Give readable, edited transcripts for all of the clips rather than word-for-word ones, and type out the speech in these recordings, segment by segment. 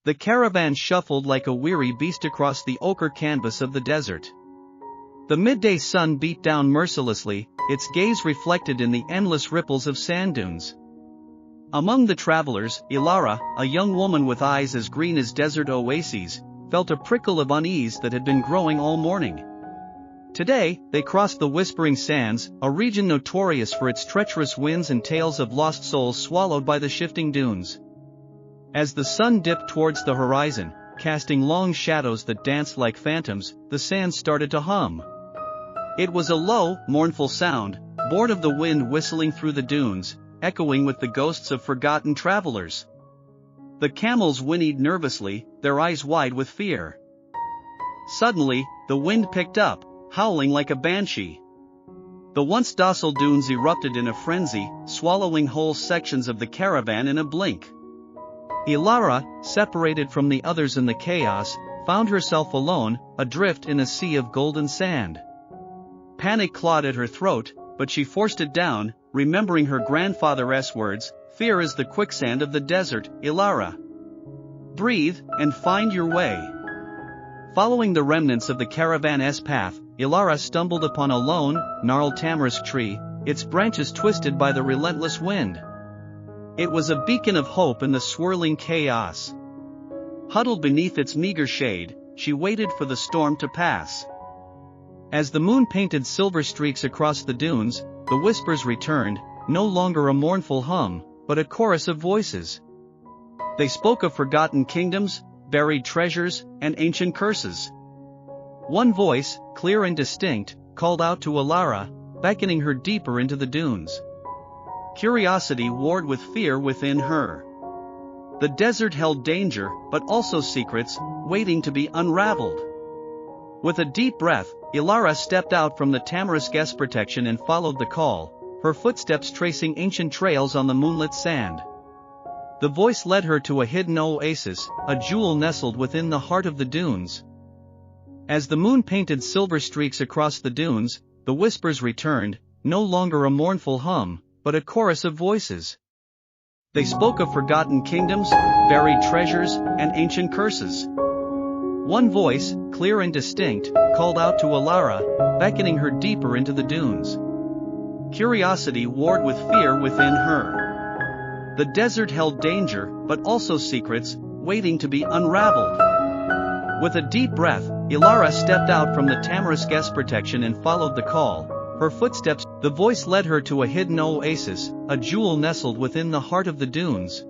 The caravan shuffled like a weary beast across the ochre canvas of the desert. The midday sun beat down mercilessly, its gaze reflected in the endless ripples of sand dunes. Among the travelers, Ilara, a young woman with eyes as green as desert oases, felt a prickle of unease that had been growing all morning. Today, they crossed the Whispering Sands, a region notorious for its treacherous winds and tales of lost souls swallowed by the shifting dunes. As the sun dipped towards the horizon, casting long shadows that danced like phantoms, the sand started to hum. It was a low, mournful sound, born of the wind whistling through the dunes, echoing with the ghosts of forgotten travelers. The camels whinnied nervously, their eyes wide with fear. Suddenly, the wind picked up, howling like a banshee. The once docile dunes erupted in a frenzy, swallowing whole sections of the caravan in a blink. Ilara, separated from the others in the chaos, found herself alone, adrift in a sea of golden sand. Panic clawed at her throat, but she forced it down, remembering her grandfather's words, "Fear is the quicksand of the desert, Ilara. Breathe, and find your way." Following the remnants of the caravan's path, Ilara stumbled upon a lone, gnarled tamarisk tree, its branches twisted by the relentless wind. It was a beacon of hope in the swirling chaos. Huddled beneath its meager shade, she waited for the storm to pass. As the moon painted silver streaks across the dunes, the whispers returned, no longer a mournful hum, but a chorus of voices. They spoke of forgotten kingdoms, buried treasures, and ancient curses. One voice, clear and distinct, called out to Ilara, beckoning her deeper into the dunes. Curiosity warred with fear within her. The desert held danger, but also secrets, waiting to be unraveled. With a deep breath, Ilara stepped out from the tamarisk's protection and followed the call, her footsteps tracing ancient trails on the moonlit sand. The voice led her to a hidden oasis, a jewel nestled within the heart of the dunes. As the moon painted silver streaks across the dunes, the whispers returned, no longer a mournful hum, but a chorus of voices. They spoke of forgotten kingdoms, buried treasures, and ancient curses. One voice, clear and distinct, called out to Ilara, beckoning her deeper into the dunes. Curiosity warred with fear within her. The desert held danger, but also secrets, waiting to be unraveled. With a deep breath, Ilara stepped out from the tamarisk's protection and followed the call, her footsteps. The voice led her to a hidden oasis, a jewel nestled within the heart of the dunes.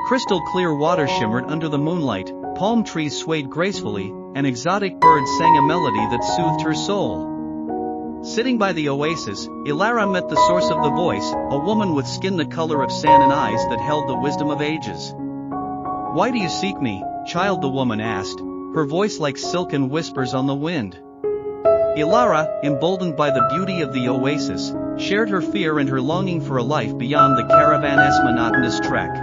Crystal clear water shimmered under the moonlight, palm trees swayed gracefully, and exotic birds sang a melody that soothed her soul. Sitting by the oasis, Ilara met the source of the voice, a woman with skin the color of sand and eyes that held the wisdom of ages. "Why do you seek me, child?" the woman asked, her voice like silken whispers on the wind. Ilara, emboldened by the beauty of the oasis, shared her fear and her longing for a life beyond the caravan's monotonous trek.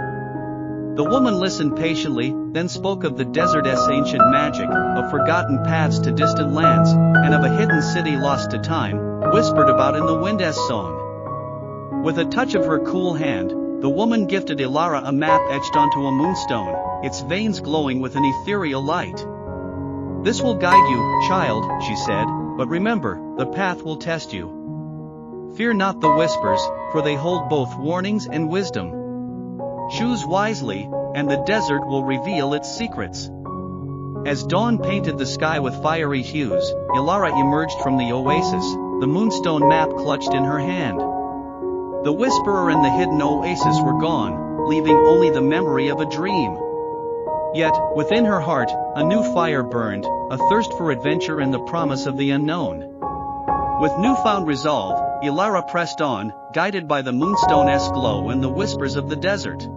The woman listened patiently, then spoke of the desert's ancient magic, of forgotten paths to distant lands, and of a hidden city lost to time, whispered about in the wind's song. With a touch of her cool hand, the woman gifted Ilara a map etched onto a moonstone, its veins glowing with an ethereal light. "This will guide you, child," she said, "but remember, the path will test you. Fear not the whispers, for they hold both warnings and wisdom. Choose wisely, and the desert will reveal its secrets." As dawn painted the sky with fiery hues, Ilara emerged from the oasis, the moonstone map clutched in her hand. The whisperer and the hidden oasis were gone, leaving only the memory of a dream. Yet, within her heart, a new fire burned, a thirst for adventure and the promise of the unknown. With newfound resolve, Ilara pressed on, guided by the moonstone's glow and the whispers of the desert.